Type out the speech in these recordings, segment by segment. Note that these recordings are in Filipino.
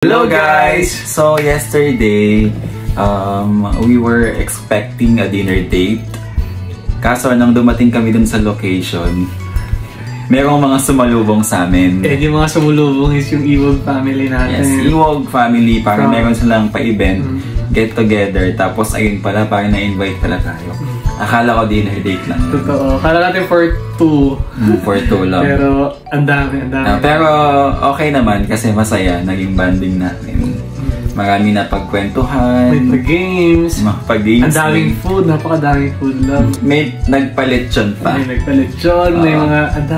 Hello guys! So yesterday, we were expecting a dinner date. Kaso nang dumating kami dun sa location, merong mga sumalubong sa amin. Yung mga sumalubong is yung Iwog family natin. Yes, Iwog family. Parang meron silang pa-event, get together. Tapos ayun pala, parang na-invite pala tayo. Akala ko dinner date lang. Totoo. Akala natin for 2. For 2 lang. Pero ang dami. Pero okay naman kasi masaya. Naging banding natin. Marami na pagkwentuhan. May pag-games. Pag-games. Ang daming food. Napakadaming food lang. May nagpalechon pa. May nagpalechon. May mga... Ang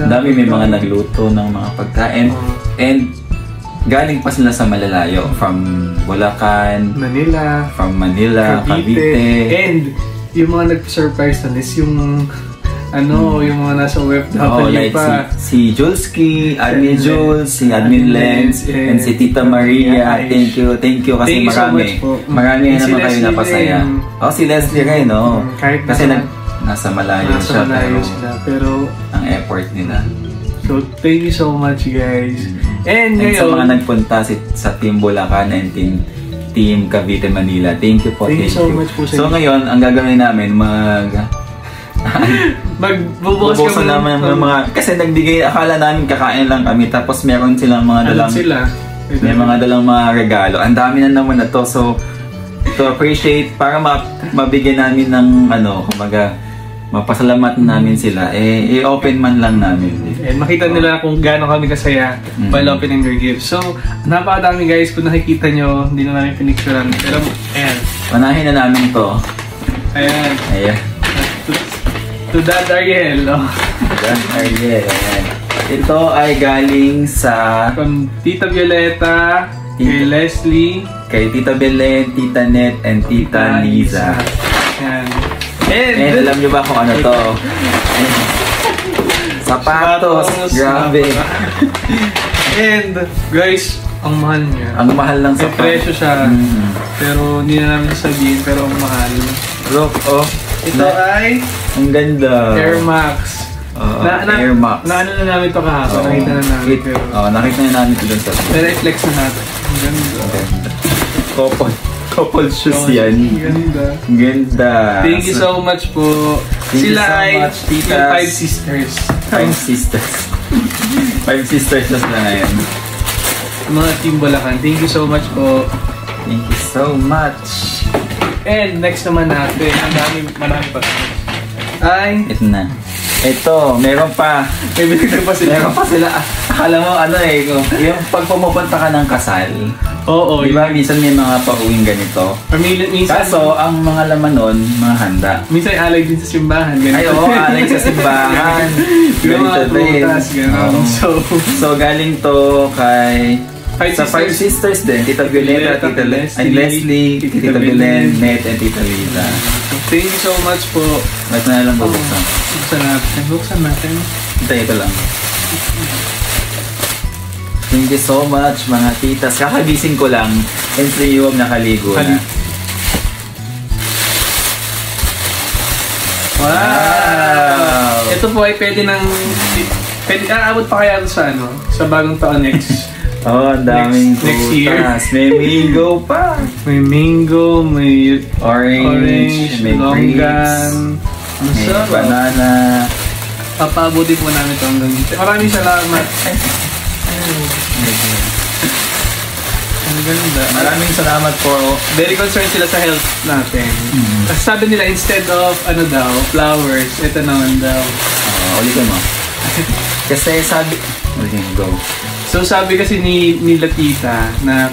dami. May mga nagluto ng mga pagkain. And galing pa sila sa malalayo. From Bulacan. From Manila. Cavite. And yung mga nag-surprise na is yung yung mga nasa OFW like pa. Si Julski, Admin Jules, si Admin Lens, and si Tita Maria. Thank you kasi marami. Marami na naman kayo napasaya. Si Leslie rin, no? Kasi nasa malayo siya, pero ang effort nila. So, thank you so much guys. And sa mga nagpunta sa Team Bulacan and Team Cavite Manila. Thank you po. Thank you so much po. So ngayon, ang gagawin namin, magbubukas kami naman ng mga... Kasi nagbigay, akala namin kakain lang kami. Tapos meron silang mga dalang... May mga dalang mga regalo. Ang dami na naman na to. So, to appreciate, para mabigyan namin ng kumaga, mapasalamat namin sila. I-open man lang namin. And makita nila kung gaano kami kasaya while opening their gifts. So, napakadami guys. Kung nakikita nyo, hindi na namin pinicturean. Pero, ayan. Manahin na namin to. Ayan. To Dad Ariel. Dad Ariel, ayan. Ito ay galing sa... From Tita Violeta, kay Leslie, kay Tita Belen, Tita Net, and Tita Liza. Ayan. And alam nyo ba kung ano to? Sapatos! Grabe! And guys, ang mahal niya. Ang mahal ng sapatos. May presyo siya. Pero hindi na namin sasabihin, pero ang mahal. Look, ito ay... Ang ganda. Air Max. Air Max. Naano na namin ito kahapon. Nakita na namin. Nakita na namin ito dun sa... Pero i-flex na natin. Ang ganda. Couple shoes yan. Ganda. Thank you so much po. Sila ay yung 5 sisters. 5 sisters. 5 sisters na sila ngayon. Mga Team Bulacan. Thank you so much po. Thank you so much. And next naman natin, marami pa. Ito na. Ito, meron pa. May binigay pa sila. Meron pa sila. Akala mo yung pag pumupunta ka ng kasal. Oo. Diba, minsan may mga pauwing ganito. Minsan, kaso, ang mga laman nun, mga handa. Minsan alay din sa simbahan. Ay, alay sa simbahan. Ganito din. So, galing to kay... Sa 5 sisters din. Tita Violeta, Tita Leslie, Tita Belen, Net, and Tita Liza. Thank you so much po. Ba't na lang bubuksan? Buksan natin. Ito lang. Thank you so much mga titas. Kakagising ko lang. And sa Iwog nakaligo na. Wow! Ito po ay pwede aabot pa kaya sa bagong taon next. Ang daming next year. May mango pa. May mango, may orange, may longgan, may banana. Papabuti po namin ito hanggang dito. Maraming salamat. Ang ganda. Maraming salamat po. Very concerned sila sa health natin. Kasi sabi nila, instead of flowers, ito naman daw. Ulitin mo. Kasi sabi... Go. So sabi kasi ni Tita na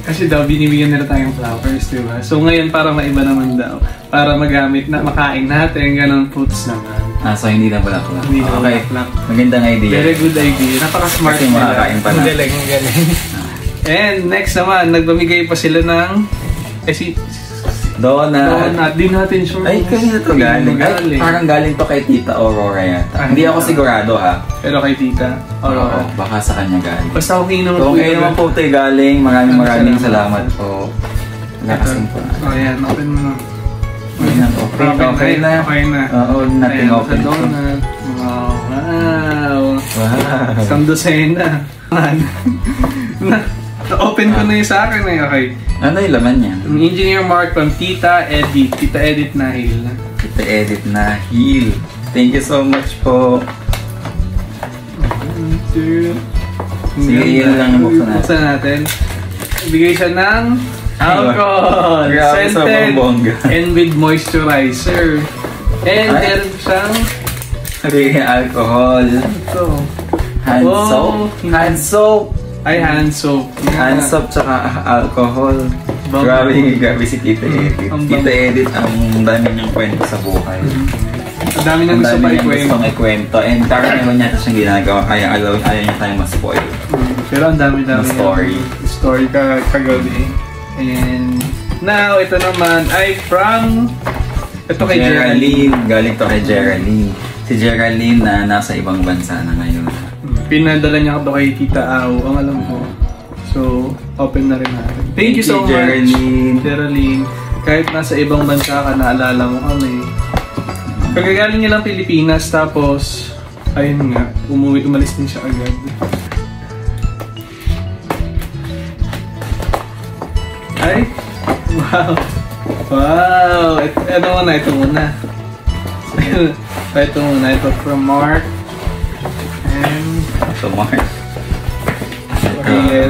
kasi daw binibigyan nila tayong flowers, di ba? So ngayon parang maiba naman daw. Para magamit na makain natin, ganun fruits naman. So hindi na bulaklak. Hindi na bulaklak. Magandang idea. Very good idea. Napaka-smart nila. Kasi makakain pa natin. Magaling. And next naman, nagbamigay pa sila ng donut. Di natin sure. Ay, kanina to galing. Ay, parang galing to kay Tita Aurora yata. Hindi ako sigurado ha. Pero kay Tita Aurora. Baka sa kanya galing. Basta okay naman po. Okay naman po tayo galing. Maraming salamat po. Lakasin po na. Ayan, open mo na. Okay na. Oo, natin open. Donut. Wow. Isang dosena. Na-open ko na yung sa akin eh. Okay. Ano yung laman niya? Engineer Mark from Tita Edith. Tita Edith Nahil. Tita Edith Nahil. Thank you so much po. Sige, yun lang yung buksan natin. Bigay siya ng alcohol. Scented and with moisturizer. And meron siyang alcohol. Ito. Hand soap. Hand soap. Ay, hand soap. Hand soap tsaka alcohol. Grabe si Tita Edith. Tita Edith, ang dami niyang kwento sa buhay. Ang dami niyang gustong ikwento. And karamihan niya siyang ginagawa. Kaya ayaw niya tayong ma-spoil. Pero ang dami-dami story kagabi. And now, ito naman ay from... Ito kay Geraldine. Galing to kay Geraldine. Si Geraldine na nasa ibang bansa na ngayon. Pinadala niya ito kay Tita Au, ang alam ko. So, open na rin natin. Thank you so much, Geraldine. Kahit nasa ibang bansa ka, naalala mo kami. Kagagaling niya lang Pilipinas, tapos, ayun nga, umalis din siya agad. Ay! Wow! Wow! Ito muna. Ito muna. Ito from Mark. And... Ito Mark.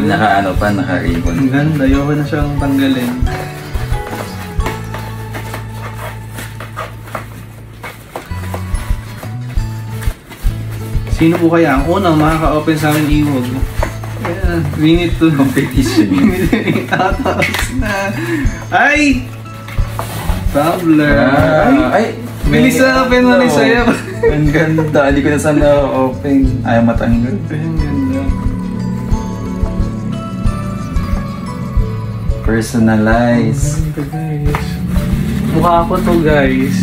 Naka-ribbon. Ang ganda. Ayoko na siyang tanggalin. Sino po kaya ang unang makaka-open sa amin iwag? Yeah, we need to competition. Tapos na. Ay! Tumblr. Ay! Bilis na open mo ni sa'yo. Ang ganda. Hindi ko na sana open. Ayaw matanggal. Ang ganda. Personalize. Ang ganda guys. Mukha ko to guys.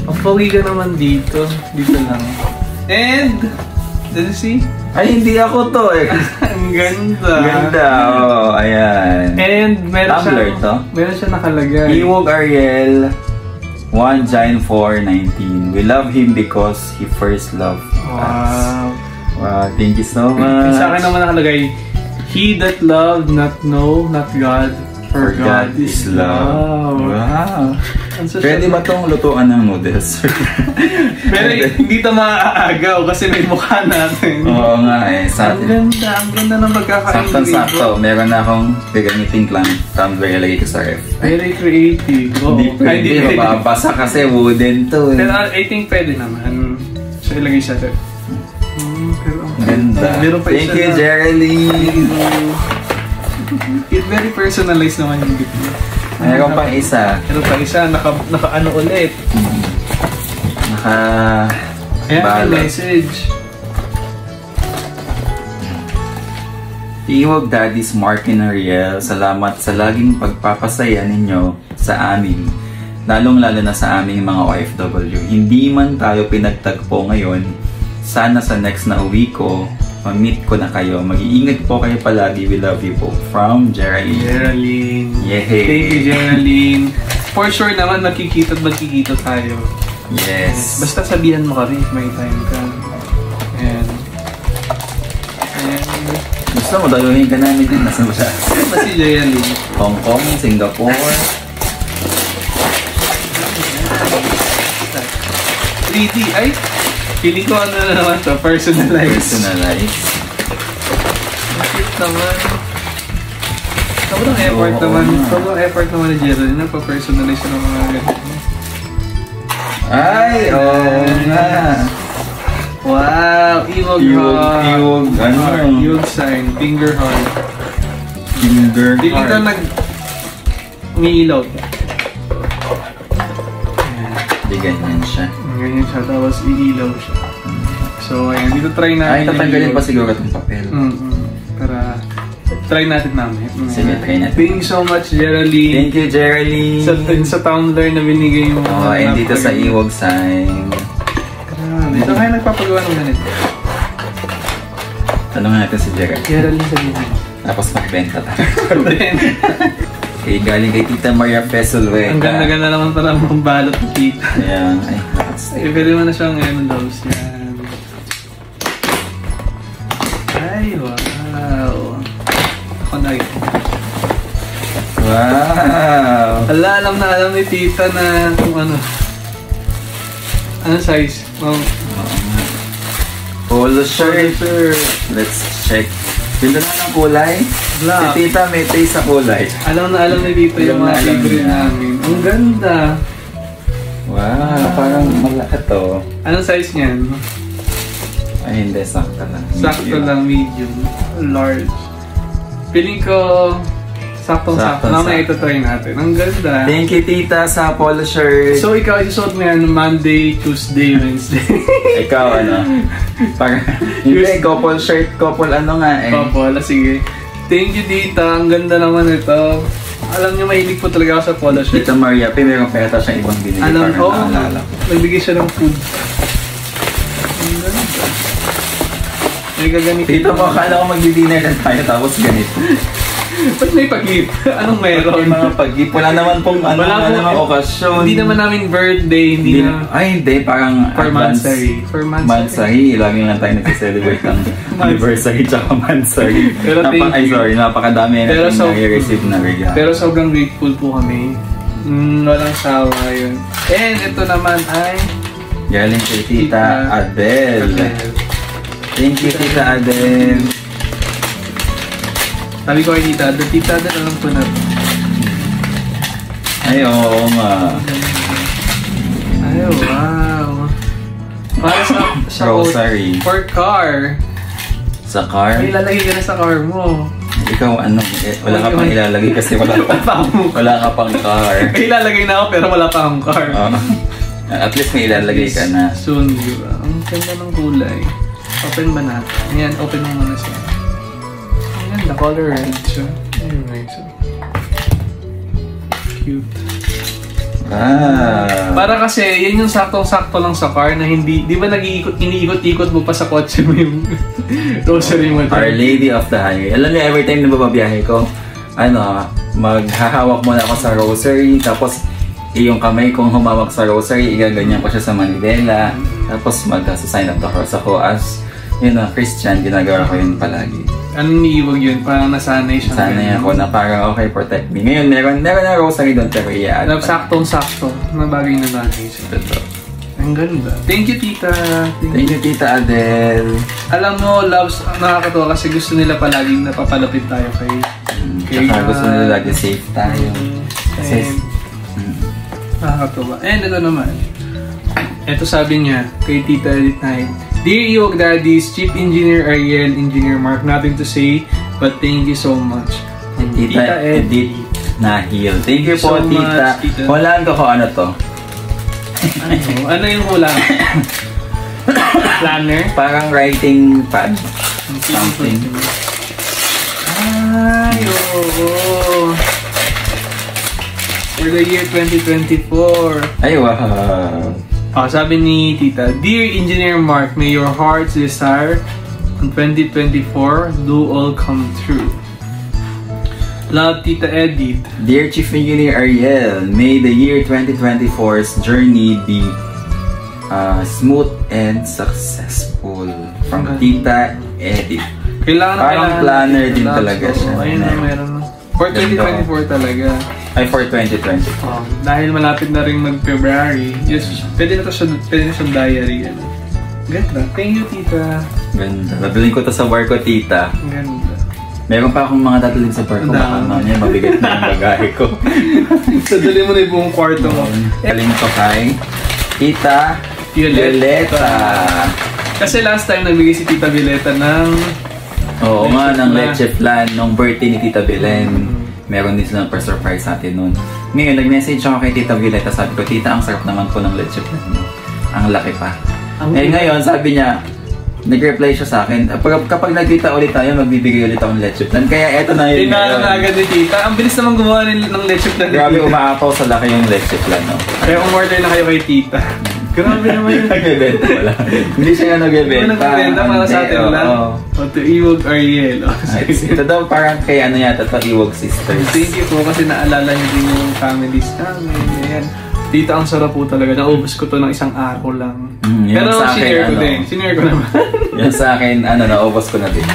Ang pogi ka naman dito. Dito lang. And, did you see? Ay, hindi ako to eh. Ang ganda. Ganda, oh, ayan. And meron siya nakalagay. Iwog Ariel, 1 John 4:19. We love him because he first loved us. Wow, thank you so much. Sa akin naman nakalagay, he that loved not know, not God, for God is love. Wow. Pwede ba itong lutuan ng noodles? Pero hindi ito maaagaw kasi may mukha natin. Oo nga eh. Ang ganda ng pagkakain. Sakto-sakto. Meron na akong gagamitin lang. Tumbler ilagay ko sa ref. Very creative. Hindi pwede. Mababasa kasi wooden to eh. Pero I think pwede naman. So ilagay sa ref. Ganda. Thank you, Geraldine. It's very personalized naman yung gift niya. Meron pang isa. Naka ano ulit. Ayan, message. Iwag Daddy's Mark and Ariel, salamat sa laging pagpapasaya ninyo sa amin. Lalong-lalo na sa aming mga OFW. Hindi man tayo pinagtagpo ngayon, sana sa next na uwi ko, ma-meet ko na kayo. Mag-iingat po kayo palagi. We love you po. From Geraldine. Geraldine. Yay! Thank you, Geraldine. For sure naman, magkikita tayo. Yes. Basta sabihan mo kami if may time ka. And gusto mo, daluhin ka namin din. Nasaan mo siya? Si Geraldine. Hong Kong, Singapore. 3D. Ay! Feeling ko ano na naman to, personalized. Cute naman. Sobrang effort naman. Sobrang effort naman ni Geraldine na pa-personalize ng mga ganito. Ay, nga. Wow! Iwog heart. Iwog sign. Finger heart. Finger heart. Feeling ko umiilaw. Hindi ganyan siya. Ganyan siya, tapos iilaw siya. So, ayan, dito try natin. Ay, tatanggalin pa siguro itong papel. Para try natin namin. Sige, try natin. Thank you so much, Geraldine. Thank you, Geraldine. Sa Tumblr na binigay mo. And dito sa Iwog sign. Grabe. Ito kaya nagpapagawa ng ganito. Tanong natin si Geraldine. Geraldine sabihin. Tapos magbenta tayo. Okay, galing kay Tita Maria Pesolweta. Ang ganda-ganda naman pala ang balot ng tita. Ayan. Ay, pwede mo na siyang envelopes yan. Ay, wow. Wow! Alam na alam ni tita na kung ano. Ano size? Oh. Polo shirt. Let's check. Ganda na ng kulay. Black. Si tita may taste sa kulay. Alam na alam ni tita yung mga favorite namin. Ang ganda. Wow, parang malaki to. Anong size niyan? Ay, hindi. Sakto lang. Sakto lang, medium. Large. Feeling ko, saktong-sakto. Mamaya ito try natin. Ang ganda. Thank you, tita, sa polo shirt. So, ikaw, isusuot mo yan Monday, Tuesday, Wednesday. Ikaw, ano? Hindi, couple shirt, couple ano nga eh. Couple, sige. Thank you, tita. Ang ganda naman ito. Alam niyo, mahilig po talaga ako sa polo shirt. Tita Maria, meron pa yata siyang ibang binili. Alam ko, nagbigay siya ng food. Ang ganda. May gaganit. Tita mo, akala ko magdi-dinner na tayo tapos ganito. Ba't may pag-gift? Anong meron? May mga pag-gift. Wala naman pong ano, wala namang okasyon. Hindi naman namin birthday. Hindi na. Ay, hindi. Parang for mansary. For mansary. Lagi nga tayo nag-celebrate ng anniversary tsaka mansary. Pero napakadami na nag-receive na regalo. Pero sobrang grateful po kami. Walang sawa yun. And ito naman ay galing kay Tita Adele. Thank you, Tita Adele. Sabi ko kay Tita Adele, alam ko na ito. Ay, oo nga. Ay, wow. Para sa grocery. For car. Sa car? May ilalagay ka na sa car mo. Ikaw ano, wala ka pang ilalagay kasi wala ka pang car. May ilalagay na ako pero wala pa akong car. At least may ilalagay ka na. Soon, di ba? Ang ganda ng kulay. Open ba natin? Ayan, open mo muna siya. Ayan, the color red siya. Ayan, nice. Cute. Para kasi, yan yung saktong-sakto lang sa car na hindi, di ba iniikot-ikot mo pa sa kotse mo yung rosary mo. Our Lady of the Highway. Alam niyo, every time na bababiyahe ko, maghahawak muna ako sa rosary, tapos yung kamay kong humawak sa rosary, igaganyan ko siya sa manibela, tapos mag-sign of the cross ako as Christian, ginagawa ko yun palagi. Anong niiwag yun? Parang nasanay siya. Sanay ako na parang okay, protect me. Ngayon, meron na rosary doon pero i-add. Saktong-sakto. Na bagay na bagay siya. Ito. Ang ganda. Thank you, tita. Thank you, Tita Adele. Alam mo, loves, nakakatawa kasi gusto nila palaging napapalapit tayo kay Saka gusto nila lagi safe tayo. Kasi nakakatawa. And ito naman. Ito sabi niya kay Tita Edith Night. Dear Iwag Daddies, Chief Engineer Ariel, Engineer Mark, nothing to say, but thank you so much. And Tita Edith Nahil. Thank you po, Tita. Hulaan ko ano to. Ano yung hulaan? Planner? Parang writing pad. Something. Ay, oo. For the year 2024. Ay, wow. Sabi ni Tita, Dear Engineer Mark, may your heart's desire on 2024 do all come true. Love, Tita Edith. Dear Chief Engineer Ariel, may the year 2024's journey be smooth and successful. From Tita Edith. Parang planner din talaga siya. Ayun na, meron na. For 2024 talaga. Ay, for 2024. Dahil malapit na rin mag-February, pwede na sa diary. Ganda. Thank you, Tita. Ganda. Dadalhin ko to sa bar ko, Tita. Ganda. Meron pa akong mga dadalhin sa bar ko. Baka niya, mabigat na yung bagahe ko. Dadalhin mo na yung buong kwarto mo. Dadalhin ko kay Tita Violeta. Kasi last time nagbigay si Tita Violeta ng oo nga, ng leche flan nung birthday ni Tita Belen. Meron din silang per-surprise sa atin nun. Ngayon, nag-message ako kay Tita Violeta. Sabi ko, Tita, ang sarap naman po ng leche flan. Ang laki pa. Ngayon, sabi niya, nag-reply siya sa akin. Kapag nagkita ulit tayo, magbibigay ulit ako ng leche flan. Kaya eto na yun. Tinalo na agad ni Tita. Ang bilis naman gumawa ng leche flan. Grabe, umaapaw sa laki yung leche flan. No? Kaya umorder na kayo kay Tita. Grabe naman yun. Nag-eventa wala. Hindi siya nga nag-eventa. Nag-eventa para sa atin lang. O to Iwag Ariel. Ito daw parang kay ano yata to Iwag Sisters. Thank you po kasi naalala niyo din yung families namin. Ayan. Tita, ang sarap po talaga. Naubos ko to ng isang araw lang. Pero sinare ko din. Sinare ko naman. Yan sa akin, naubos ko na din.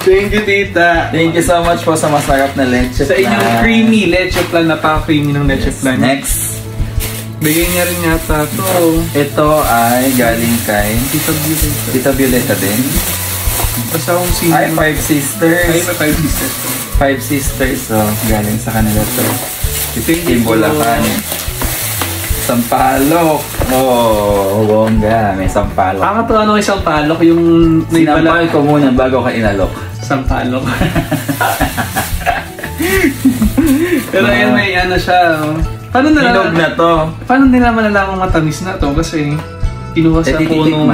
Thank you, tita. Thank you so much po sa masarap na leche Sa inyong creamy leche plan. Napaka-creamy ng leche plan. Next. Bigay niya rin yata to. Ito ay galing kay Tita Violeta din. Basta akong sino. Ay, 5 sisters. Ay, may 5 sisters. 5 sisters. So, galing sa kanila to. Team Bulacan. Sampalok. Oh, bongga. May sampalok. Kakatuwa nung isang palok yung... Sinampal ko muna bago ka inalok. Sampalok. Pero ayun, may ano siya. Paano Hinog na to. Paano nila malalaman matamis na to? Kasi kinuha sa puno.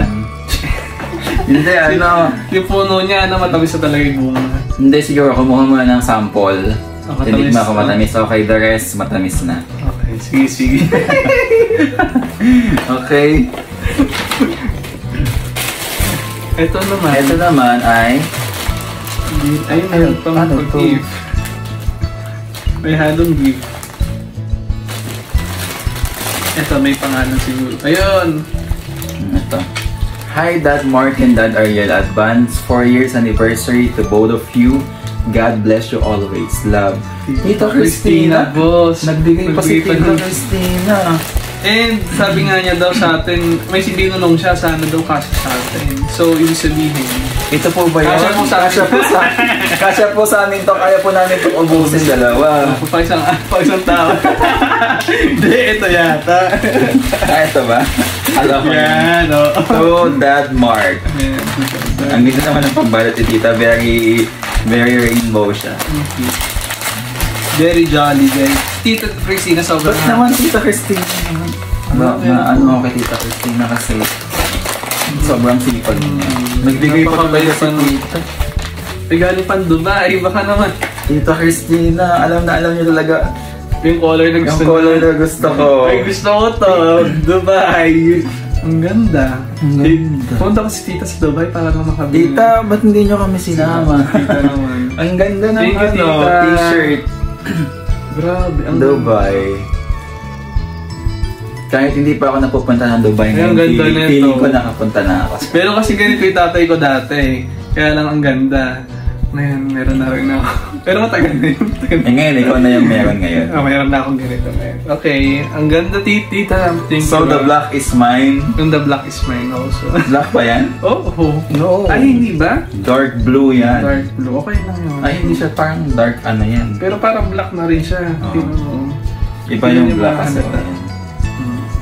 Hindi, ano. Yung puno niya, matamis na talaga yung bunga. Hindi, siguro kumuha muna ng sample. Hindi ko matamis. Okay, the rest, matamis na. Okay, sige. Okay. Ito naman ay... Ay, meron pang pag-gift. May halong gift. Ito, may pangalan siguro. Ayun! Ito. Hi, Dad Mark and Dad Ariel. Advance 4 years anniversary to both of you. God bless you always. Love. Tita Cristina. Boss. Nagbigay pa si Tita Cristina. And sabi nga niya daw sa atin, may sinunong siya, sana daw kasi sa atin. So, ibig sabihin, ito po ba yun? Kasya po sa amin to. Kaya po namin itong ubusin dalawa. Pag isang tao. Hindi, ito yata. Ito ba? Alam ko yan. So, Dad Mark. Ang ganda naman ng pagbalot ni Tita. Very rainbow siya. Very jolly, guys. Tita Cristina, sobrang happy. Ba't naman Tita Cristina? Ano kay Tita Cristina kasi sobrang sipag niya. Nagbigay pa kayo sa Tita. Galing pan Dubai, baka naman. Tita Cristina, alam niyo talaga yung color na gusto ko. Ay, gusto ko to. Dubai. Ang ganda. Punta ko si Tita sa Dubai para na makabili. Tita, ba't hindi nyo kami sinama? Tita naman. Ang ganda ng t-shirt. Grabe. Ang Dubai. Kahit hindi pa ako napupunta ng Dubai ngayon, feeling ko nakapunta na ako. Pero kasi ganito yung tatay ko dati. Kaya lang ang ganda. Ngayon, meron na rin ako. Pero matagal na yun. Ngayon, ikaw na yung meron ngayon. Meron na akong ganito ngayon. Okay, ang ganda tita. So, the black is mine? Yung the black is mine also. Black pa yan? Oo. No. Ay, hindi ba? Dark blue yan. Dark blue. Okay lang yun. Ay, hindi siya parang dark ano yan. Pero parang black na rin siya. Iba yung black kasi.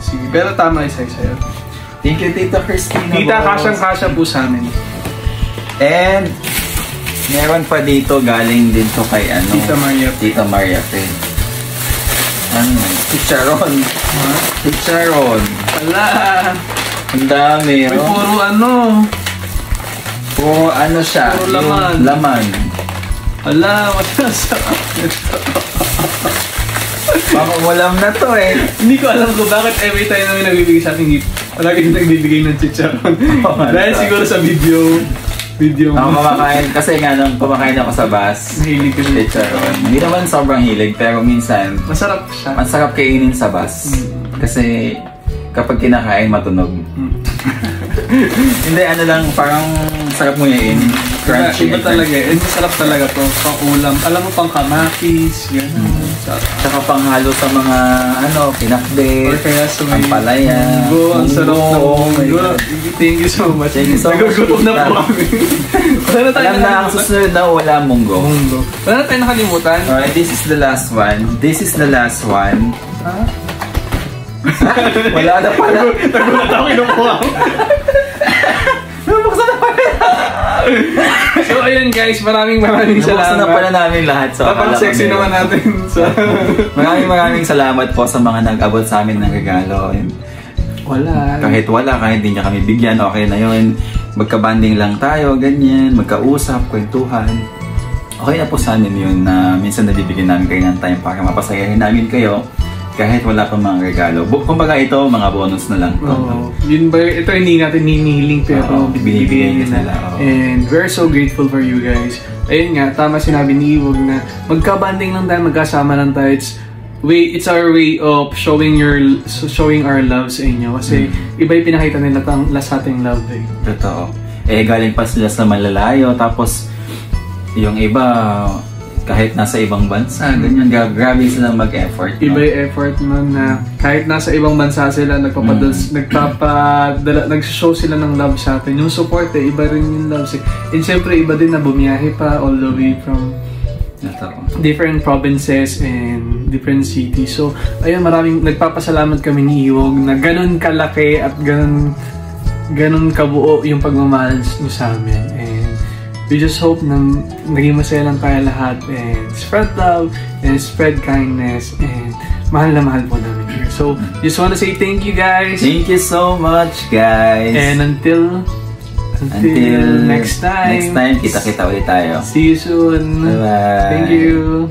Sige, pero tama isa sa'yo. Thank you, Tita Cristina. Tita, kasyang-kasya po sa amin. And, meron pa dito, galing din to kay ano? Tita Maria Pe. Ano? Chicharon. Chicharon. Wala. Ang dami, may puro ano. Puro ano siya. Puro laman. Laman. Wala, masasarap nito. Pangulam na to eh. Hindi ko alam kung bakit every time na may nagbibigay sa ating gift, palagi din nagbibigay ng chicharon. Dahil siguro sa video. Ako kumakain, kasi nga nung kumakain ako sa bus, mahilig ko chicharon. Hindi naman sobrang hilig, pero minsan, masarap siya. Masarap kainin sa bus. Kasi kapag kinakain, matunog. Hindi, ano lang, parang sarap mo yain. Crunchy. Iba talaga eh. Masarap talaga to. Pang ulam. Alam mo, pang kamakis. Gano'n. Tsaka pang halo sa mga, pinakbet. Or kaya sa may palaya. Ang sarap na munggo. Thank you so much. Thank you so much. Nagugutom na po kami. Alam na, ang susunod na wala munggo. Wala na tayo nakalimutan. Alright, this is the last one. This is the last one. Wala na pala. Nagulat ako, kinukuha ko. Nabuksan na pala. So ayun guys, maraming salamat. Nabuksan na pala namin lahat. So, sexy naman natin. Maraming salamat po sa mga nag-abot sa amin ng regalo. Kahit hindi niya kami bigyan, okay na yun. Magka-banding lang tayo, ganyan. Magkausap, kwentuhan. Okay na po sa amin yun na minsan nabibigyan namin kayo ng time para mapasayahin namin kayo. Kahit wala pang mga regalo. Kumbaga ito, mga bonus na lang. Yun ba, ito hindi natin hinihiling pero binibigyan nila. And we're so grateful for you guys. Ayun nga, tama sinabi ni Iwog na magka-banding lang tayo, magkasama lang tayo. It's our way of showing our love sa inyo. Kasi iba yung pinakita nila sa ating love eh. Totoo. galing pa sila sa malalayo, tapos yung iba kahit nasa ibang bansa, ganyan, grabe sila mag-effort. Iba yung effort nun na kahit nasa ibang bansa sila, nag-show sila ng love sa atin. Yung support iba rin yung love. And syempre, iba din na bumiyahe pa all the way from different provinces and different cities. So, ayun, nagpapasalamat kami ni Iwog na ganun kalaki at ganun kabuo yung pagmamahal niyo sa amin. And we just hope na naging masaya lang tayo lahat and spread love and spread kindness and mahal na mahal po namin here. So, just wanna say thank you guys. Thank you so much, guys. And until next time. Next time, kita-kita ulit tayo. See you soon. Bye-bye. Thank you.